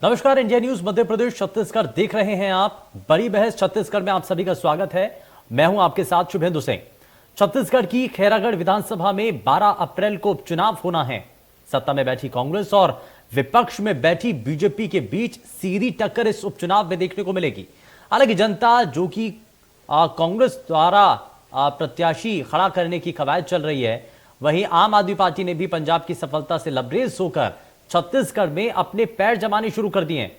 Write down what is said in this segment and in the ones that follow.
नमस्कार, India news Madhya Pradesh Chhattisgarh देख रहे हैं आप। बड़ी बहस छत्तीसगढ़ में आप सभी का स्वागत है। मैं हूं आपके साथ शुभेंदु सिंह। छत्तीसगढ़ की खैरागढ़ विधानसभा में 12 अप्रैल को उपचुनाव होना है। सत्ता में बैठी कांग्रेस और विपक्ष में बैठी बीजेपी के बीच सीधी टक्कर इस उपचुनाव में देखने को मिलेगी। हालांकि जनता जो कि कांग्रेस द्वारा प्रत्याशी खड़ा करने की कवायद चल रही है, वहीं आम आदमी पार्टी ने भी पंजाब की सफलता से लबरेज होकर छत्तीसगढ़ में अपने पैर जमाने शुरू कर दिए हैं।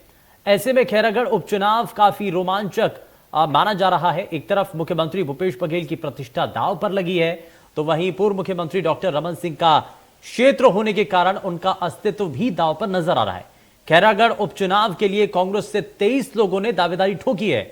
ऐसे में खैरागढ़ उपचुनाव काफी रोमांचक माना जा रहा है। एक तरफ मुख्यमंत्री भूपेश बघेल की प्रतिष्ठा दांव पर लगी है, तो वहीं पूर्व मुख्यमंत्री डॉक्टर रमन सिंह का क्षेत्र होने के कारण उनका अस्तित्व भी दांव पर नजर आ रहा है। खैरागढ़ उपचुनाव के लिए कांग्रेस से 23 लोगों ने दावेदारी ठोकी है।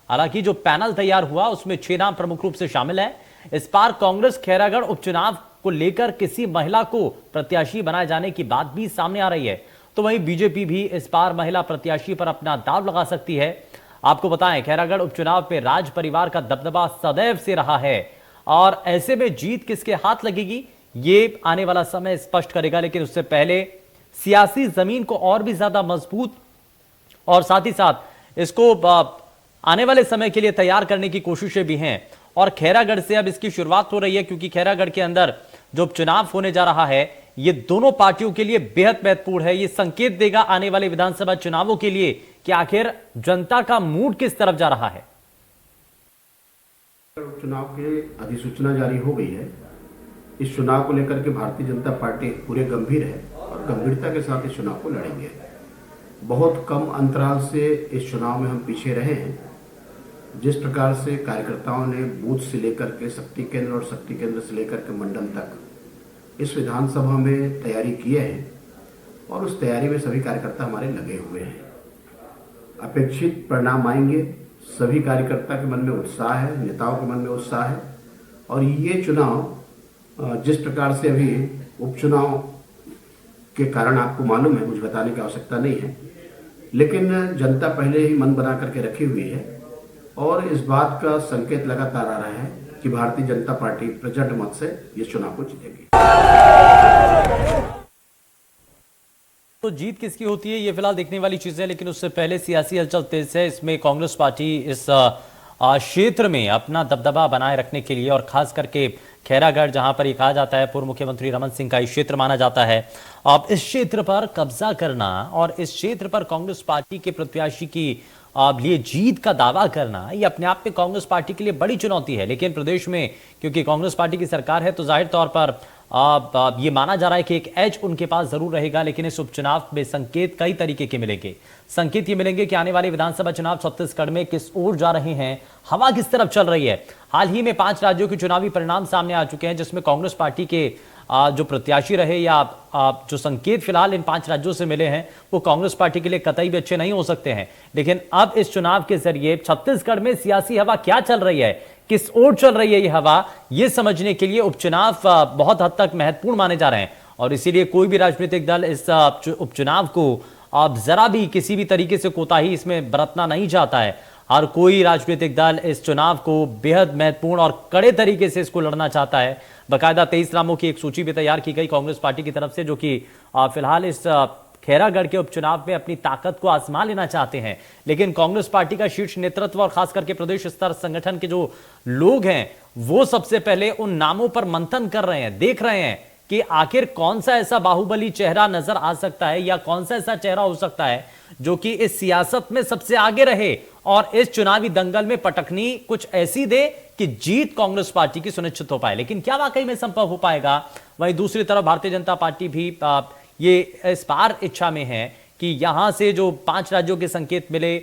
हालांकि जो पैनल तैयार हुआ उसमें 6 नाम प्रमुख रूप से शामिल है। इस बार कांग्रेस खैरागढ़ उपचुनाव को लेकर किसी महिला को प्रत्याशी बनाए जाने की बात भी सामने आ रही है, तो वहीं बीजेपी भी इस बार महिला प्रत्याशी पर अपना दांव लगा सकती है। आपको बताएं, खैरागढ़ उपचुनाव में राज परिवार का दबदबा सदैव से रहा है और ऐसे में जीत किसके हाथ लगेगी ये आने वाला समय स्पष्ट करेगा। लेकिन उससे पहले सियासी जमीन को और भी ज्यादा मजबूत और साथ ही साथ इसको आने वाले समय के लिए तैयार करने की कोशिशें भी हैं। और खैरागढ़ से अब इसकी शुरुआत हो रही है, क्योंकि खैरागढ़ के अंदर जो उपचुनाव होने जा रहा है ये दोनों पार्टियों के लिए बेहद महत्वपूर्ण है। ये संकेत देगा आने वाले विधानसभा चुनावों के लिए कि आखिर जनता का मूड किस तरफ जा रहा है। चुनाव की अधिसूचना जारी हो गई है। इस चुनाव को लेकर के भारतीय जनता पार्टी पूरे गंभीर है और गंभीरता के साथ इस चुनाव को लड़ेंगे। बहुत कम अंतराल से इस चुनाव में हम पीछे रहे हैं। जिस प्रकार से कार्यकर्ताओं ने बूथ से लेकर के शक्ति केंद्र और शक्ति केंद्र से लेकर के मंडल तक इस विधानसभा में तैयारी किए हैं और उस तैयारी में सभी कार्यकर्ता हमारे लगे हुए हैं। अपेक्षित परिणाम आएंगे। सभी कार्यकर्ता के मन में उत्साह है, नेताओं के मन में उत्साह है। और ये चुनाव जिस प्रकार से अभी उपचुनाव के कारण आपको मालूम है, मुझे बताने की आवश्यकता नहीं है, लेकिन जनता पहले ही मन बना करके रखी हुई है और इस बात का संकेत लगातार आ रहा है कि भारतीय जनता पार्टी प्रचंड मत से इस चुनाव को जीतेगी। तो जीत किसकी होती है ये फिलहाल देखने वाली चीज है, लेकिन उससे पहले सियासी हलचल तेज है। इसमें कांग्रेस पार्टी इस क्षेत्र में अपना दबदबा बनाए रखने के लिए और खास करके खैरागढ़, जहां पर ये कहा जाता है पूर्व मुख्यमंत्री रमन सिंह का क्षेत्र माना जाता है, अब इस क्षेत्र पर कब्जा करना और इस क्षेत्र पर कांग्रेस पार्टी के प्रत्याशी की लिए जीत का दावा करना, ये अपने आप में कांग्रेस पार्टी के लिए बड़ी चुनौती है। लेकिन प्रदेश में क्योंकि कांग्रेस पार्टी की सरकार है, तो जाहिर तौर पर ये माना जा रहा है कि एक एज उनके पास जरूर रहेगा। लेकिन इस उपचुनाव में संकेत कई तरीके के मिलेंगे। संकेत ये मिलेंगे कि आने वाले विधानसभा चुनाव छत्तीसगढ़ में किस ओर जा रहे हैं, हवा किस तरफ चल रही है। हाल ही में 5 राज्यों के चुनावी परिणाम सामने आ चुके हैं, जिसमें कांग्रेस पार्टी के जो प्रत्याशी रहे या जो संकेत फिलहाल इन 5 राज्यों से मिले हैं वो कांग्रेस पार्टी के लिए कतई भी अच्छे नहीं हो सकते हैं। लेकिन अब इस चुनाव के जरिए छत्तीसगढ़ में सियासी हवा क्या चल रही है, किस ओर चल रही है ये हवा, ये समझने के लिए उपचुनाव बहुत हद तक महत्वपूर्ण माने जा रहे हैं। और इसीलिए कोई भी राजनीतिक दल इस उपचुनाव को अब जरा भी किसी भी तरीके से कोताही इसमें बरतना नहीं चाहता है। हर कोई राजनीतिक दल इस चुनाव को बेहद महत्वपूर्ण और कड़े तरीके से इसको लड़ना चाहता है। बाकायदा 23 नामों की एक सूची भी तैयार की गई कांग्रेस पार्टी की तरफ से, जो कि फिलहाल इस खैरागढ़ के उपचुनाव में अपनी ताकत को आजमा लेना चाहते हैं। लेकिन कांग्रेस पार्टी का शीर्ष नेतृत्व और खास करके प्रदेश स्तर संगठन के जो लोग हैं वो सबसे पहले उन नामों पर मंथन कर रहे हैं, देख रहे हैं कि आखिर कौन सा ऐसा बाहुबली चेहरा नजर आ सकता है या कौन सा ऐसा चेहरा हो सकता है जो कि इस सियासत में सबसे आगे रहे और इस चुनावी दंगल में पटकनी कुछ ऐसी दे कि जीत कांग्रेस पार्टी की सुनिश्चित हो पाए। लेकिन क्या वाकई में संभव हो पाएगा? वहीं दूसरी तरफ भारतीय जनता पार्टी भी ये इस बार इच्छा में है कि यहां से जो 5 राज्यों के संकेत मिले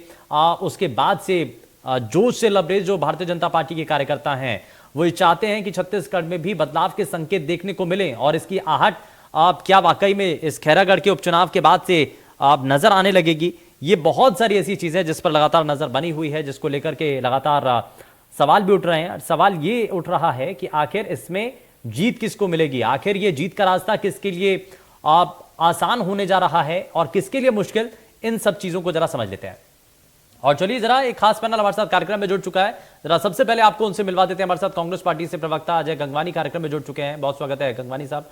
उसके बाद से जोश से लबरेज जो भारतीय जनता पार्टी के कार्यकर्ता हैं वो चाहते हैं कि छत्तीसगढ़ में भी बदलाव के संकेत देखने को मिले। और इसकी आहट क्या वाकई में इस खैरागढ़ के उपचुनाव के बाद से नजर आने लगेगी? ये बहुत सारी ऐसी चीजें जिस पर लगातार नजर बनी हुई है, जिसको लेकर के लगातार सवाल भी उठ रहे हैं। सवाल ये उठ रहा है कि आखिर इसमें जीत किसको मिलेगी, आखिर ये जीत का रास्ता किसके लिए आसान होने जा रहा है और किसके लिए मुश्किल। इन सब चीजों को जरा समझ लेते हैं। और चलिए जरा एक खास पैनल हमारे साथ कार्यक्रम में जुड़ चुका है, जरा सबसे पहले आपको उनसे मिलवा देते हैं। हमारे साथ कांग्रेस पार्टी से प्रवक्ता अजय गंगवानी कार्यक्रम में जुड़ चुके हैं, बहुत स्वागत है गंगवानी साहब।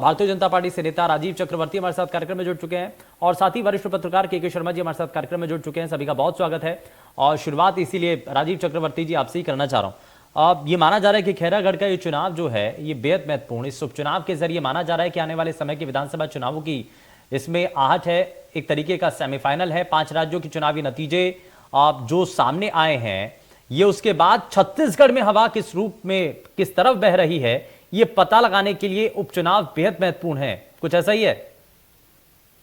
भारतीय जनता पार्टी से नेता राजीव चक्रवर्ती हमारे साथ कार्यक्रम में जुड़ चुके हैं, और साथ ही वरिष्ठ पत्रकार के शर्मा जी हमारे साथ कार्यक्रम में जुड़ चुके हैं। सभी का बहुत स्वागत है। और शुरुआत इसीलिए राजीव चक्रवर्ती जी आपसे ही करना चाह रहा हूँ। अब ये माना जा रहा है कि खैरागढ़ का ये चुनाव जो है ये बेहद महत्वपूर्ण, इस उपचुनाव के जरिए माना जा रहा है कि आने वाले समय के विधानसभा चुनावों की इसमें आहट है, एक तरीके का सेमीफाइनल है। 5 राज्यों के चुनावी नतीजे आप जो सामने आए हैं, ये उसके बाद छत्तीसगढ़ में हवा किस रूप में किस तरफ बह रही है, ये पता लगाने के लिए उपचुनाव बेहद महत्वपूर्ण है। कुछ ऐसा ही है?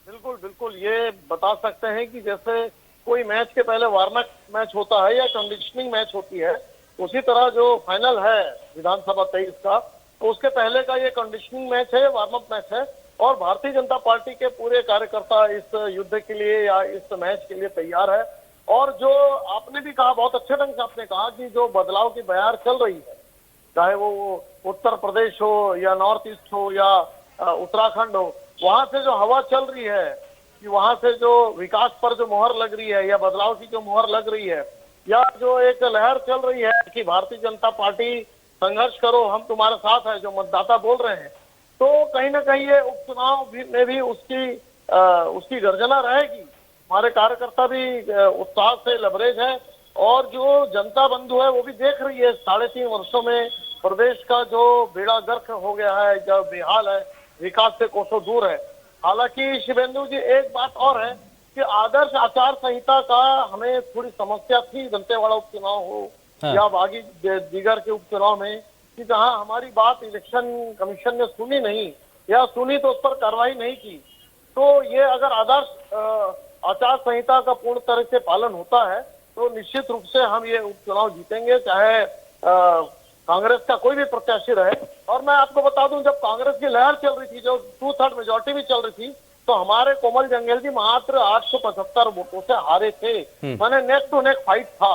बिल्कुल बिल्कुल, ये बता सकते हैं कि जैसे कोई मैच के पहले वार्म अप मैच होता है या कंडीशनिंग मैच होती है, उसी तरह जो फाइनल है विधानसभा 23 का, तो उसके पहले का ये कंडीशनिंग मैच है, वार्म अप मैच है। और भारतीय जनता पार्टी के पूरे कार्यकर्ता इस युद्ध के लिए या इस मैच के लिए तैयार है। और जो आपने भी कहा, बहुत अच्छे ढंग से आपने कहा कि जो बदलाव की बयार चल रही है, चाहे वो उत्तर प्रदेश हो या नॉर्थ ईस्ट हो या उत्तराखंड हो, वहां से जो हवा चल रही है कि वहां से जो विकास पर जो मोहर लग रही है या बदलाव की जो मोहर लग रही है, या जो एक लहर चल रही है कि भारतीय जनता पार्टी संघर्ष करो, हम तुम्हारे साथ है, जो मतदाता बोल रहे हैं, तो कहीं ना कहीं ये उपचुनाव में भी उसकी गर्जना रहेगी। हमारे कार्यकर्ता भी उत्साह से लबरेज है, और जो जनता बंधु है वो भी देख रही है 3.5 वर्षों में प्रदेश का जो बेड़ा गर्क हो गया है, जो बेहाल है, विकास से कोसों दूर है। हालांकि शिवेंदु जी, एक बात और है कि आदर्श आचार संहिता का हमें थोड़ी समस्या थी, दंतेवाड़ा उपचुनाव हो या बागी दीगर के उपचुनाव में, कि जहां हमारी बात इलेक्शन कमीशन ने सुनी नहीं, या सुनी तो उस पर कार्रवाई नहीं की। तो ये अगर आदर्श आचार संहिता का पूर्ण तरह से पालन होता है तो निश्चित रूप से हम ये उपचुनाव जीतेंगे, चाहे कांग्रेस का कोई भी प्रत्याशी रहे। और मैं आपको बता दूं, जब कांग्रेस की लहर चल रही थी, जो 2/3 मेजोरिटी भी चल रही थी, तो हमारे कोमल जंगेल जी मात्र 875 वोटों से हारे थे। मैंने नेक टू नेक फाइट था।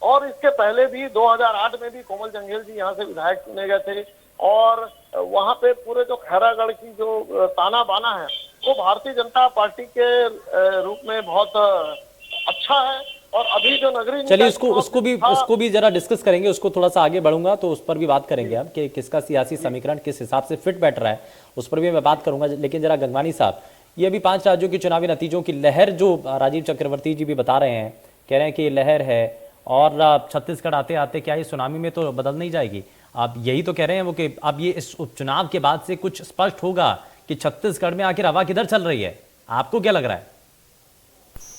और इसके पहले भी 2008 में भी कोमल जंगेल जी यहाँ से विधायक चुने गए थे, और वहां पे पूरे जो खैरागढ़ की जो ताना बाना है वो भारतीय जनता पार्टी के रूप में बहुत अच्छा है। और अभी जो नगरीय, चलिए उसको भी जरा डिस्कस करेंगे, उसको थोड़ा सा आगे बढ़ूंगा तो उस पर भी बात करेंगे हम कि किसका सियासी समीकरण किस हिसाब से फिट बैठ रहा है, उस पर भी मैं बात करूंगा। लेकिन जरा गंगवानी साहब, ये अभी 5 राज्यों के चुनावी नतीजों की लहर जो राजीव चक्रवर्ती जी भी बता रहे हैं, कह रहे हैं कि ये लहर है, और छत्तीसगढ़ आते आते क्या ये सुनामी में तो बदल नहीं जाएगी? आप यही तो कह रहे हैं वो कि अब ये इस उपचुनाव के बाद से कुछ स्पष्ट होगा कि छत्तीसगढ़ में आखिर हवा किधर चल रही है? आपको क्या लग रहा है?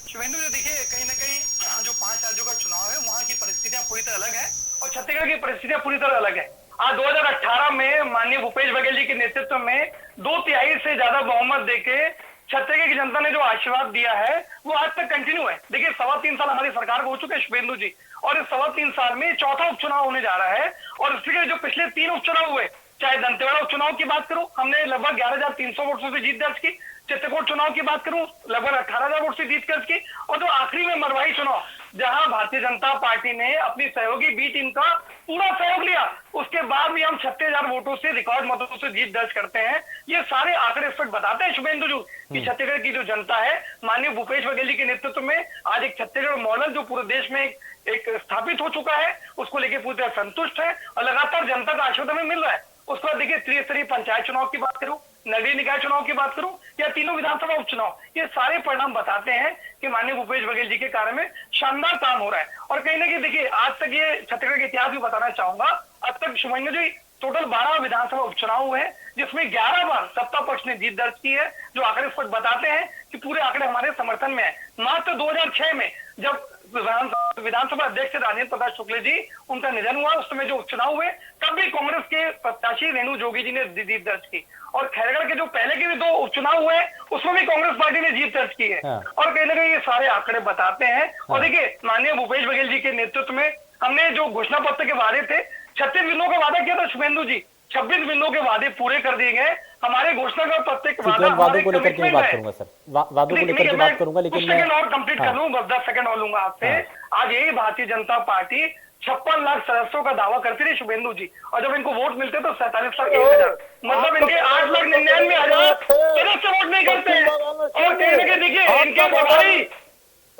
शिवेंदु जी, देखिए, कहीं ना कहीं जो 5 राज्यों का चुनाव है वहाँ की परिस्थितियां पूरी तरह अलग है, और छत्तीसगढ़ की परिस्थितियां पूरी तरह अलग है। आज 2018 में माननीय भूपेश बघेल जी के नेतृत्व में 2/3 से ज्यादा बहुमत देके छत्तीसगढ़ की जनता ने जो आशीर्वाद दिया है वो आज तक कंटिन्यू है। देखिए, 3.25 साल हमारी सरकार को हो चुके हैं शिवेंदु जी, और इस 3.25 साल में चौथा उपचुनाव होने जा रहा है। और इसके जो पिछले 3 उपचुनाव हुए, चाहे दंतेवाड़ा उपचुनाव की बात करूं, हमने लगभग 11,300 वोटों से जीत दर्ज की। चित्रकूट चुनाव की बात करूं, लगभग 18,000 वोट से जीत दर्ज की। और जो आखिरी में मरवाही चुनाव, जहां भारतीय जनता पार्टी ने अपनी सहयोगी बी टीम का पूरा सहयोग लिया, उसके बाद भी हम 36,000 वोटों से, रिकॉर्ड मतों से जीत दर्ज करते हैं। ये सारे आंकड़े इस वक्त बताते हैं शुभेंदु जी कि छत्तीसगढ़ की जो जनता है, माननीय भूपेश बघेल जी के नेतृत्व में आज एक छत्तीसगढ़ मॉडल जो पूरे देश में एक स्थापित हो चुका है, उसको लेकर पूरी तरह संतुष्ट है, और लगातार जनता का आशीर्वाद हमें मिल रहा है। उसके बाद देखिए, त्रिस्तरीय पंचायत चुनाव की बात करूं, नगरीय निकाय चुनाव की बात करूं, या तीनों विधानसभा उपचुनाव, ये सारे परिणाम बताते हैं कि माननीय भूपेश बघेल जी के कार्य में शानदार काम हो रहा है। और कहीं ना कहीं देखिए, आज तक ये छत्तीसगढ़ के इतिहास भी बताना चाहूंगा, आज तक शुभेंदु जी टोटल 12 विधानसभा उपचुनाव हुए हैं, जिसमें 11 बार सत्ता पक्ष ने जीत दर्ज की है। जो आंकड़े स्पष्ट बताते हैं कि पूरे आंकड़े हमारे समर्थन में है। मात्र 2006 में जब विधानसभा अध्यक्ष राजेंद्र प्रताप शुक्ल जी, उनका निधन हुआ, उस समय जो उपचुनाव हुए तब भी कांग्रेस के प्रत्याशी रेणु जोगी जी ने जीत दर्ज की। और खैरागढ़ के जो पहले के भी 2 उपचुनाव हुए उसमें भी कांग्रेस पार्टी ने जीत दर्ज की है। और कहीं ना कहीं ये सारे आंकड़े बताते हैं। और देखिए, माननीय भूपेश बघेल जी के नेतृत्व में हमने जो घोषणा पत्र के वादे थे, 36 बिंदुओं का वादा किया था शुभेंदु जी, 26 बिंदुओं के वादे पूरे कर दिए गए। हमारे घोषणा का प्रत्येक वादा वादों को लेकर के बात करूंगा सर, वादों को लेकर के बात करूंगा, लेकिन मैं और कंप्लीट कर लूंगा, 10 सेकंड और लूंगा आपसे। आज यही भारतीय जनता पार्टी 56 लाख सदस्यों का दावा करती रही शुभेंदु जी, और जब इनको वोट मिलते तो 47 लाख 1,000, मतलब इनके 8,99,000 सदस्य वोट नहीं करते हैं। और कहीं ना कहीं देखिए, इनके प्रभारी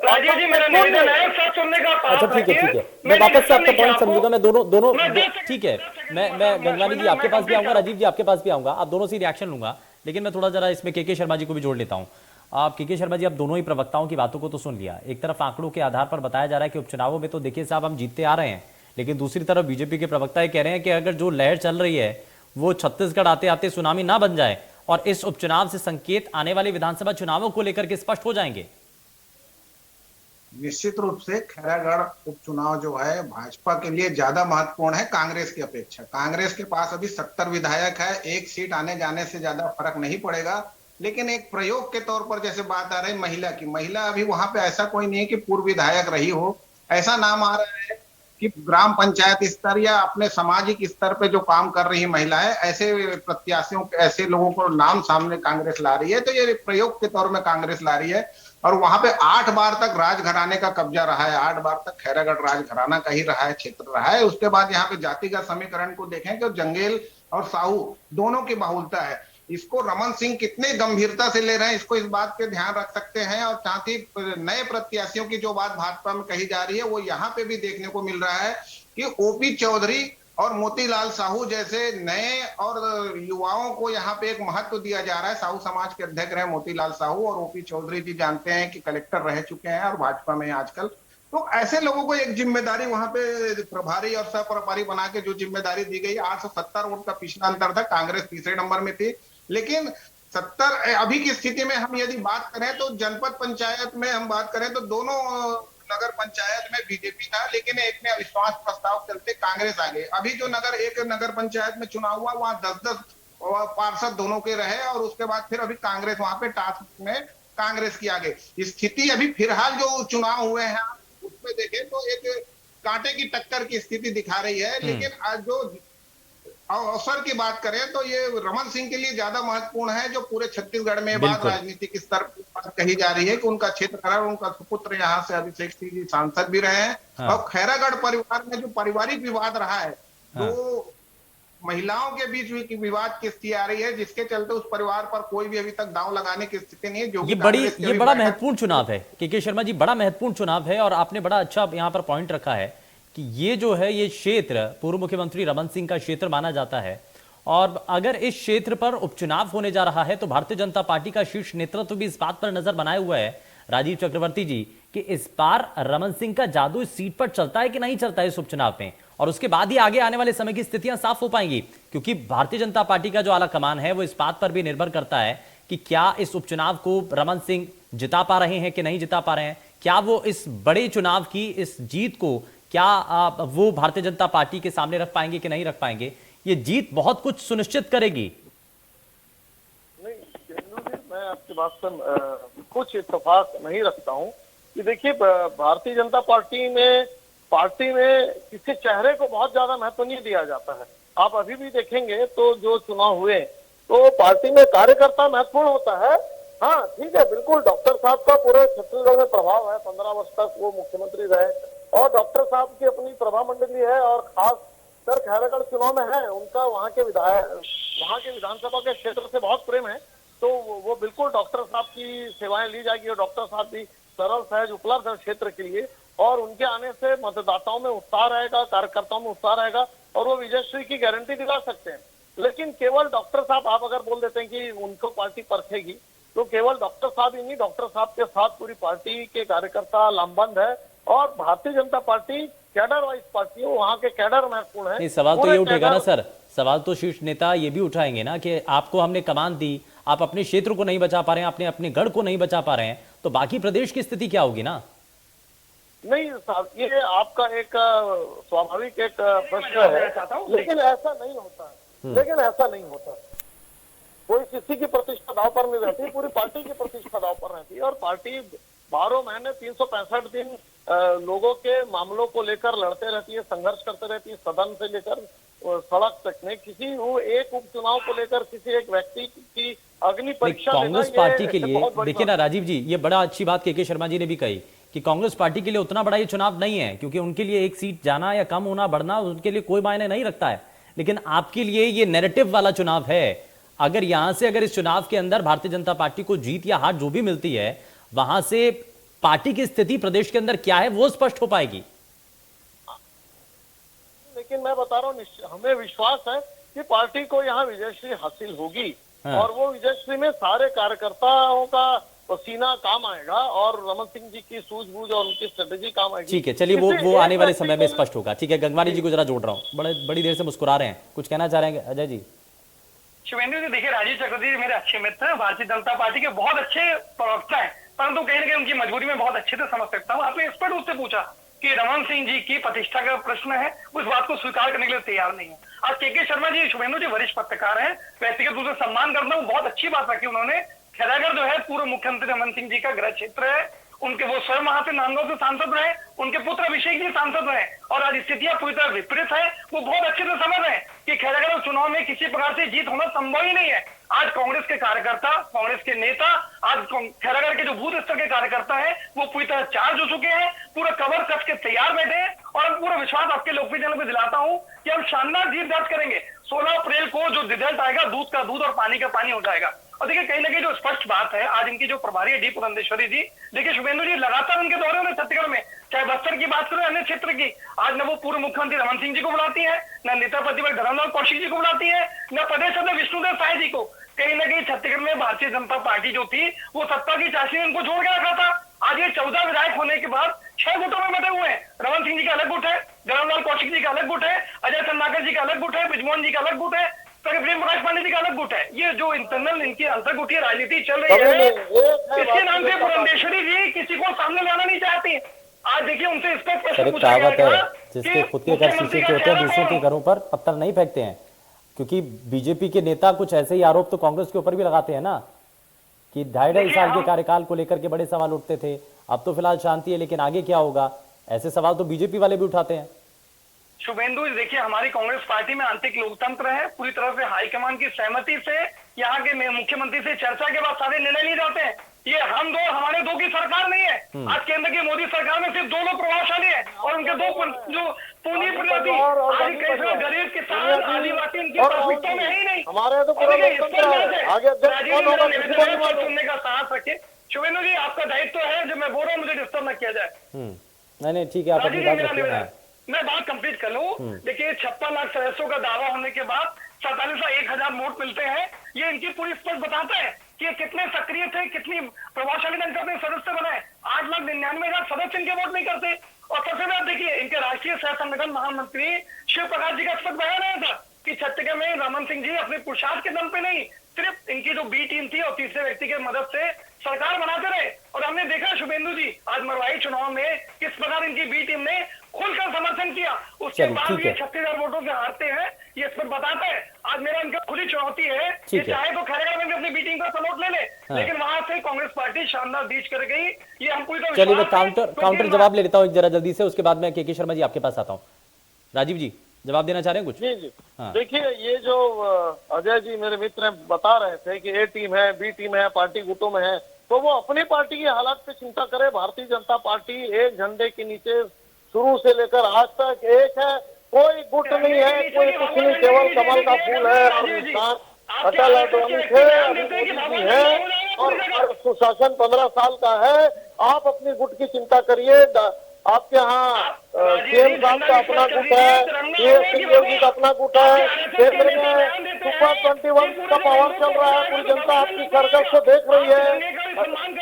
राजीव जी मेरा निवेदन है सब सुनने का पास अच्छा ठीक है रखिए। ठीक है, मैं वापस से आपका नहीं पॉइंट आपको- समझूंगा। मैं दोनों दोनों मैं 10 सेकंड- ठीक है, 10 सेकंड मैं बोलूंगा। गंगवानी जी मैं आपके पास भी complete आऊंगा, कर- राजीव जी आपके पास भी आऊंगा, आप दोनों से रिएक्शन लूंगा। लेकिन मैं थोड़ा जरा इसमें के शर्मा जी को भी जोड़ लेता हूं। आप के शर्मा जी, आप दोनों ही प्रवक्ताओं की बातों को तो सुन लिया। एक तरफ आंकड़ों के आधार पर बताया जा रहा है कि उपचुनावों में तो देखिए साहब हम जीतते आ रहे हैं, लेकिन दूसरी तरफ बीजेपी के प्रवक्ता ये कह रहे हैं कि अगर जो लहर चल रही है वो छत्तीसगढ़ आते आते सुनामी ना बन जाए और इस उपचुनाव से संकेत आने वाले विधानसभा चुनावों को लेकर के स्पष्ट हो जाएंगे। निश्चित रूप से खैरागढ़ उपचुनाव जो है भाजपा के लिए ज्यादा महत्वपूर्ण है कांग्रेस की अपेक्षा। कांग्रेस के पास अभी 70 विधायक है, एक सीट आने जाने से ज्यादा फर्क नहीं पड़ेगा। लेकिन एक प्रयोग के तौर पर जैसे बात आ रही महिला की, महिला अभी वहां पे ऐसा कोई नहीं है कि पूर्व विधायक रही हो। ऐसा नाम आ रहा है कि ग्राम पंचायत स्तर या अपने सामाजिक स्तर पे जो काम कर रही महिलाएं, ऐसे प्रत्याशियों, ऐसे लोगों को नाम सामने कांग्रेस ला रही है। तो ये प्रयोग के तौर में कांग्रेस ला रही है। और वहां पे 8 बार तक राजघराने का कब्जा रहा है, 8 बार तक खैरागढ़ राजघराना का ही रहा है, क्षेत्र रहा है। उसके बाद यहाँ पे जातिगत समीकरण को देखें तो जंगेल और साहू दोनों की बाहुलता है। इसको रमन सिंह कितने गंभीरता से ले रहे हैं, इसको इस बात पे ध्यान रख सकते हैं। और साथ ही नए प्रत्याशियों की जो बात भाजपा में कही जा रही है वो यहाँ पे भी देखने को मिल रहा है कि ओपी चौधरी और मोतीलाल साहू जैसे नए और युवाओं को यहाँ पे एक महत्व दिया जा रहा है। साहू समाज के अध्यक्ष रहे मोतीलाल साहू, और ओपी चौधरी जी जानते हैं कि कलेक्टर रह चुके हैं और भाजपा में आजकल। तो ऐसे लोगों को एक जिम्मेदारी वहां पे प्रभारी और सह प्रभारी बना के जो जिम्मेदारी दी गई, 870 वोट का पिछला अंतर था, कांग्रेस तीसरे नंबर में थी। लेकिन 70 अभी की स्थिति में हम यदि बात करें तो जनपद पंचायत में हम बात करें तो दोनों नगर पंचायत में बीजेपी था, लेकिन एक में अविश्वास प्रस्ताव चलते कांग्रेस आ गई। अभी जो एक नगर पंचायत में चुनाव हुआ वहां 10-10 पार्षद दोनों के रहे, और उसके बाद फिर अभी कांग्रेस वहां पे टास्क में कांग्रेस की आ गई स्थिति। अभी फिलहाल जो चुनाव हुए हैं उसमें देखें तो एक कांटे की टक्कर की स्थिति दिखा रही है। लेकिन आज जो अवसर की बात करें तो ये रमन सिंह के लिए ज्यादा महत्वपूर्ण है, जो पूरे छत्तीसगढ़ में बात राजनीतिक स्तर पर कही जा रही है कि उनका क्षेत्र है, उनका सुपुत्र यहाँ से अभिषेक सिंह जी सांसद भी रहे हैं। हाँ। और खैरागढ़ परिवार में जो पारिवारिक विवाद रहा है, हाँ। वो महिलाओं के बीच विवाद की स्थिति आ रही है, जिसके चलते उस परिवार पर कोई भी अभी तक दांव लगाने की स्थिति नहीं है। जो ये बड़ा महत्वपूर्ण चुनाव है के शर्मा जी, बड़ा महत्वपूर्ण चुनाव है। और आपने बड़ा अच्छा यहाँ पर पॉइंट रखा है कि ये जो है ये क्षेत्र पूर्व मुख्यमंत्री रमन सिंह का क्षेत्र माना जाता है, और अगर इस क्षेत्र पर उपचुनाव होने जा रहा है तो भारतीय जनता पार्टी का शीर्ष नेतृत्व भी इस बात पर नजर बनाए हुआ है राजीव चक्रवर्ती जी कि इस बार रमन सिंह का जादू इस सीट पर चलता है कि नहीं चलता है इस उपचुनाव में, और उसके बाद ही आगे आने वाले समय की स्थितियां साफ हो पाएंगी। क्योंकि भारतीय जनता पार्टी का जो आला कमान है वो इस बात पर भी निर्भर करता है कि क्या इस उपचुनाव को रमन सिंह जिता पा रहे हैं कि नहीं जिता पा रहे हैं, क्या वो इस बड़े चुनाव की इस जीत को क्या वो भारतीय जनता पार्टी के सामने रख पाएंगे कि नहीं रख पाएंगे। ये जीत बहुत कुछ सुनिश्चित करेगी। नहीं मैं आपकी बात से कुछ इत्तेफाक नहीं रखता हूं कि देखिए भारतीय जनता पार्टी में किसी चेहरे को बहुत ज्यादा महत्व नहीं दिया जाता है। आप अभी भी देखेंगे तो जो चुनाव हुए तो पार्टी में कार्यकर्ता महत्वपूर्ण होता है। हाँ ठीक है, बिल्कुल डॉक्टर साहब का पूरे छत्तीसगढ़ में प्रभाव है, 15 वर्ष तक वो मुख्यमंत्री रहे और डॉक्टर साहब की अपनी प्रभा मंडली है और खास कर खैरागढ़ चुनाव में है, उनका वहाँ के विधानसभा के क्षेत्र से बहुत प्रेम है। तो वो बिल्कुल डॉक्टर साहब की सेवाएं ली जाएगी और डॉक्टर साहब भी सरल सहज उपलब्ध है क्षेत्र के लिए, और उनके आने से मतदाताओं में उत्साह रहेगा, कार्यकर्ताओं में उत्साह रहेगा और वो विजयश्री की गारंटी दिला सकते हैं। लेकिन केवल डॉक्टर साहब आप अगर बोल देते हैं कि उनको पार्टी परखेगी, तो केवल डॉक्टर साहब ही नहीं, डॉक्टर साहब के साथ पूरी पार्टी के कार्यकर्ता लामबंद है। और Bharatiya Janata party cadre wise party है, वहाँ के कैडर महत्वपूर्ण है। नहीं, सवाल तो ये उठेगा ना सर, सवाल तो शीर्ष नेता ये भी उठाएंगे ना कि आपको हमने कमान दी, आप अपने क्षेत्र को नहीं बचा पा रहे हैं, आपने अपने गढ़ को नहीं बचा पा रहे हैं, तो बाकी प्रदेश की स्थिति क्या होगी ना। नहीं साहब, ये आपका एक स्वाभाविक एक प्रश्न है, लेकिन ऐसा नहीं होता है। कोई किसी की प्रतिष्ठा दांव पर नहीं रहती, पूरी पार्टी की प्रतिष्ठा दांव पर रहती है। और पार्टी 12 महीने 365 दिन लोगों के मामलों को लेकर लड़ते रहती है, संघर्ष करते रहती है, सदन से लेकर सड़क तक में। किसी वो एक उपचुनाव को लेकर किसी एक व्यक्ति की अग्नि परीक्षा कांग्रेस पार्टी के लिए देखिए ना राजीव जी, ये बड़ा अच्छी बात के शर्मा जी ने भी कही कि कांग्रेस पार्टी के लिए उतना बड़ा ये चुनाव नहीं है, क्योंकि उनके लिए एक सीट जाना या कम होना बढ़ना उनके लिए कोई मायने नहीं रखता है। लेकिन आपके लिए ये नैरेटिव वाला चुनाव है। अगर यहां से इस चुनाव के अंदर भारतीय जनता पार्टी को जीत या हार जो भी मिलती है, वहां से पार्टी की स्थिति प्रदेश के अंदर क्या है वो स्पष्ट हो पाएगी। लेकिन मैं बता रहा हूँ, हमें विश्वास है कि पार्टी को यहाँ विजयश्री हासिल होगी। हाँ। और वो विजयश्री में सारे कार्यकर्ताओं का पसीना काम आएगा और रमन सिंह जी की सूझबूझ और उनकी स्ट्रेटेजी काम आएगी। ठीक है, चलिए वो आने वाले समय में स्पष्ट होगा। ठीक है, गंगवानी जी को जरा जोड़ रहा हूँ, बड़ी देर से मुस्कुरा रहे हैं, कुछ कहना चाह रहे हैं अजय जी? शिवेंद्र जी देखिए, राजीव चक्रवर्ती जी मेरे अच्छे मित्र हैं, भारतीय जनता पार्टी के बहुत अच्छे प्रवक्ता हैं, परंतु कहीं ना कहीं उनकी मजबूरी में बहुत अच्छे से समझ सकता हूँ। आपने स्पष्ट रूप से पूछा कि रमन सिंह जी की प्रतिष्ठा का प्रश्न है, उस बात को स्वीकार करने के लिए तैयार नहीं है। आज के शर्मा जी, शुभेंदु जी वरिष्ठ पत्रकार हैं, व्यक्तिगत रूप से सम्मान करता हूँ, बहुत अच्छी बात रखी उन्होंने। खैरागढ़ जो है पूर्व मुख्यमंत्री रमन सिंह जी का गृह क्षेत्र है, उनके वो स्वयं वहां से नांदगांव से सांसद रहे, उनके पुत्र अभिषेक जी सांसद रहे, और आज स्थितियां पूरी तरह विपरीत है। वो बहुत अच्छे से समझ रहे हैं कि खैरागढ़ चुनाव में किसी प्रकार से जीत होना संभव ही नहीं है। आज कांग्रेस के कार्यकर्ता, कांग्रेस के नेता, आज खैरागढ़ के जो बूथ स्तर के कार्यकर्ता है वो पूरी तरह चार्ज हो चुके हैं, पूरा कवर कस के तैयार बैठे हैं, और हम पूरा विश्वास आपके लोकप्रिय चैनल पर दिलाता हूं कि हम शानदार जीत दर्ज करेंगे। 16 अप्रैल को जो रिजल्ट आएगा, दूध का दूध और पानी का पानी हो जाएगा। और देखिए, कहीं ना कहीं जो स्पष्ट बात है, आज इनकी जो प्रभारी है डी पुरंदेश्वरी जी, देखिए शुभेंदु जी लगातार उनके दौरे होने छत्तीसगढ़ में, चाहे बस्तर की बात करें, अन्य क्षेत्र की। आज न वो पूर्व मुख्यमंत्री रमन सिंह जी को बुलाती है, न नेता प्रतिपक्ष धर्मलाल कौशिक जी को बुलाती है, न प्रदेश अध्यक्ष विष्णुदेव साय जी को। कहीं ना कहीं छत्तीसगढ़ में भारतीय जनता पार्टी जो थी वो सत्ता की चाशनी में उनको जोड़ के रखा था। आज ये 14 विधायक होने के बाद 6 गुटों में बटे हुए हैं। रमन सिंह जी का अलग गुट है, धर्मलाल कौशिक जी का अलग गुट है, अजय चंद्राकर जी का अलग गुट है, ब्रिजमोहन जी का अलग गुट है, प्रेम प्रकाश पांडे जी का अलग गुट है। ये जो इंटरनल इनकी अंतर्गुटीय राजनीति चल रही है, इसके नाम से पुरंदेश्वरी जी किसी को सामने लाना नहीं चाहती। आज देखिए, उनसे स्पष्ट प्रश्न पूछा गया था कि जिसके खुद के घर शीशे के होते हैं, दूसरों के घरों पर पत्थर नहीं फेंकते हैं, क्योंकि बीजेपी के नेता कुछ ऐसे ही आरोप तो कांग्रेस के ऊपर भी लगाते हैं ना, कि 2.5 साल के कार्यकाल को लेकर के बड़े सवाल उठते थे। अब तो फिलहाल शांति है, लेकिन आगे क्या होगा, ऐसे सवाल तो बीजेपी वाले भी उठाते हैं। शुभेंदु देखिए, हमारी कांग्रेस पार्टी में आंतरिक लोकतंत्र है, पूरी तरह से हाईकमान की सहमति से, यहाँ के मुख्यमंत्री से चर्चा के बाद सारे निर्णय लिए जाते हैं। ये हम दो, हमारे दो की सरकार नहीं है। आज केंद्र की मोदी सरकार में सिर्फ 2 लोग प्रभावशाली है, और उनके 2 जो पूंजीपति, आज कैसे गरीब किसान आदिवासी इनकी प्राथमिकता में है ही नहीं। हमारे तो सुनने का साहस रखे। शुभेंदु जी, आपका दायित्व है, जो मैं बोल रहा हूँ मुझे डिस्टर्ब न किया जाए। नहीं ठीक है, आप अपनी बात रखिए। मैं बात कंप्लीट कर लूं। देखिए, 56 लाख सदस्यों का दावा होने के बाद 47,001 वोट मिलते हैं। ये इनकी पूरी स्पष्ट बताता है कि ये कितने सक्रिय थे, कितनी प्रभावशाली ढंग से अपने सदस्य बनाए। 8,99,000 सदस्य इनके वोट नहीं करते। और सबसे बड़ा देखिए, इनके राष्ट्रीय सह संगठन महामंत्री शिव प्रकाश जी का स्पष्ट बयान आया था कि छत्तीसगढ़ में रमन सिंह जी अपने पुरुषार्थ के दम पे नहीं, सिर्फ इनकी जो बी टीम थी और तीसरे व्यक्ति के मदद से सरकार बनाते रहे। और हमने देखा शुभेंदु जी, आज मरवाई चुनाव में किस प्रकार इनकी बी टीम ने खुलकर समर्थन किया, उसके बाद ये 36,000 वोटों से हारते हैं। ये इस पर बताता है। आज मेरा इनका खुली चुनौती है कि चाहे तो खैरागढ़ में भी अपनी बी टीम का सपोर्ट ले ले, लेकिन वहां से कांग्रेस पार्टी शानदार जीत कर गई। ये हम पूरी तरह, चलिए मैं काउंटर जवाब ले लेता हूँ जरा जल्दी से, उसके बाद मैं के शर्मा जी आपके पास आता हूँ। राजीव जी जवाब देना चाह रहे हैं कुछ? जी। हाँ। देखिए, ये जो अजय जी मेरे मित्र बता रहे थे कि ए टीम है, बी टीम है, पार्टी गुटों में है, तो वो अपनी पार्टी के हालात पे चिंता करे। भारतीय जनता पार्टी एक झंडे के नीचे शुरू से लेकर आज तक एक है, कोई गुट नहीं है, कोई कुछ नहीं, केवल कमल का फूल है और इंसान अटल अडवाणी थे, अभी है, और सुशासन 15 साल का है। आप अपनी गुट की चिंता करिए। आपके यहाँ सीएम साहब का अपना गुट है, जी का अपना गुट है, केंद्र में सुपर 21 का पावर चल रहा है, पूरी जनता आपकी सर्कल से देख रही है,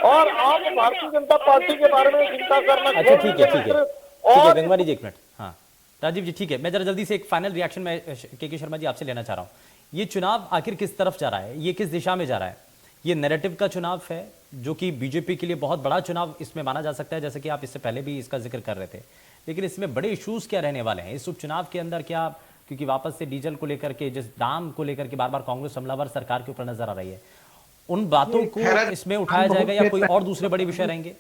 और आप भारतीय जनता पार्टी के बारे में चिंता करना। अच्छा ठीक है गंगवानी जी, एक मिनट। हाँ राजीव जी, ठीक है, मैं जरा जल्दी से एक फाइनल रिएक्शन में के शर्मा जी आपसे लेना चाह रहा हूँ। ये चुनाव आखिर किस तरफ जा रहा है, ये किस दिशा में जा रहा है? ये नैरेटिव का चुनाव है, जो कि बीजेपी के लिए बहुत बड़ा चुनाव इसमें माना जा सकता है, जैसे कि आप इससे पहले भी इसका जिक्र कर रहे थे। लेकिन इसमें बड़े इश्यूज क्या रहने वाले हैं इस उपचुनाव के अंदर? क्या, क्योंकि वापस से डीजल को लेकर के, जिस दाम को लेकर के बार बार कांग्रेस हमलावर सरकार के ऊपर नजर आ रही है, उन बातों को इसमें उठाया जाएगा या कोई और दूसरे बड़े विषय रहेंगे?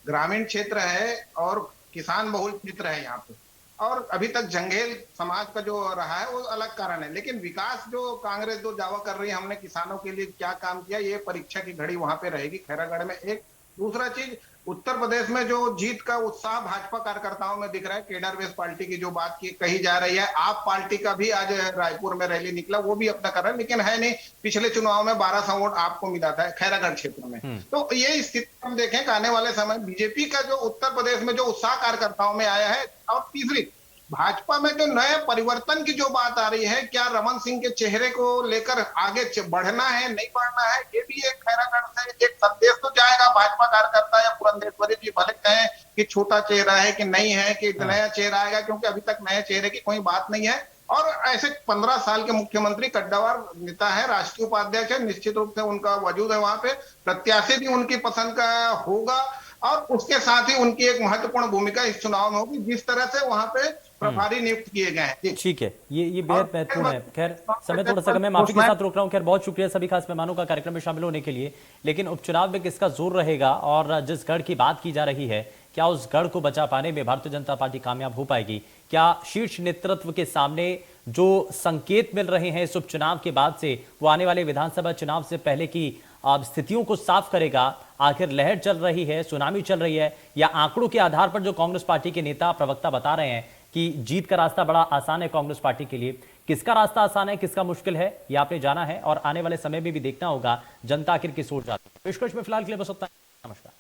ग्रामीण क्षेत्र है और किसान बहुल क्षेत्र है यहाँ पे, और अभी तक जंगेल समाज का जो रहा है वो अलग कारण है। लेकिन विकास जो कांग्रेस जो दावा कर रही है, हमने किसानों के लिए क्या काम किया, ये परीक्षा की घड़ी वहां पे रहेगी खैरागढ़ में। एक दूसरा चीज, उत्तर प्रदेश में जो जीत का उत्साह भाजपा कार्यकर्ताओं में दिख रहा है, केडर बेस पार्टी की जो बात की कही जा रही है, आप पार्टी का भी आज रायपुर में रैली निकला, वो भी अपना कर रहा है, लेकिन है नहीं। पिछले चुनाव में 1200 वोट आपको मिला था खैरागढ़ क्षेत्र में। तो ये स्थिति हम देखें कि आने वाले समय बीजेपी का जो उत्तर प्रदेश में जो उत्साह कार्यकर्ताओं में आया है, और तीसरी भाजपा में जो नए परिवर्तन की जो बात आ रही है, क्या रमन सिंह के चेहरे को लेकर आगे बढ़ना है नहीं बढ़ना है, ये भी एक खैरागढ़ से एक संदेश तो जाएगा। भाजपा कार्यकर्ता या पुरंदेश्वरी जी भले कहें कि छोटा चेहरा है कि नहीं है, कि नया चेहरा आएगा, क्योंकि अभी तक नए चेहरे की कोई बात नहीं है। और ऐसे 15 साल के मुख्यमंत्री, कड्डावार नेता है, राष्ट्रीय उपाध्यक्ष है, निश्चित रूप से उनका वजूद है वहां पे, प्रत्याशी भी उनकी पसंद का होगा, और उसके साथ ही उनकी एक महत्वपूर्ण भूमिका इस चुनाव में होगी, जिस तरह से वहां पे प्रभारी नियुक्त किए गए हैं। ठीक है, ये बेहद महत्वपूर्ण है। खैर समय थोड़ा सा कम है, माफी के साथ रोक रहा हूं। खैर बहुत शुक्रिया सभी खास मेहमानों का कार्यक्रम में शामिल होने के लिए। लेकिन उपचुनाव में किसका जोर रहेगा, और जिस गढ़ की बात की जा रही है, क्या उस गढ़ को बचा पाने में भारतीय जनता पार्टी कामयाब हो पाएगी? क्या शीर्ष नेतृत्व के सामने जो संकेत मिल रहे हैं इस उपचुनाव के बाद से, वो आने वाले विधानसभा चुनाव से पहले की स्थितियों को साफ करेगा? आखिर लहर चल रही है, सुनामी चल रही है, या आंकड़ों के आधार पर जो कांग्रेस पार्टी के नेता प्रवक्ता बता रहे हैं कि जीत का रास्ता बड़ा आसान है कांग्रेस पार्टी के लिए? किसका रास्ता आसान है, किसका मुश्किल है, ये आपने जाना है, और आने वाले समय में भी देखना होगा जनता आखिर किस ओर जाती है। पेशकश में फिलहाल के लिए बस उतना। नमस्कार।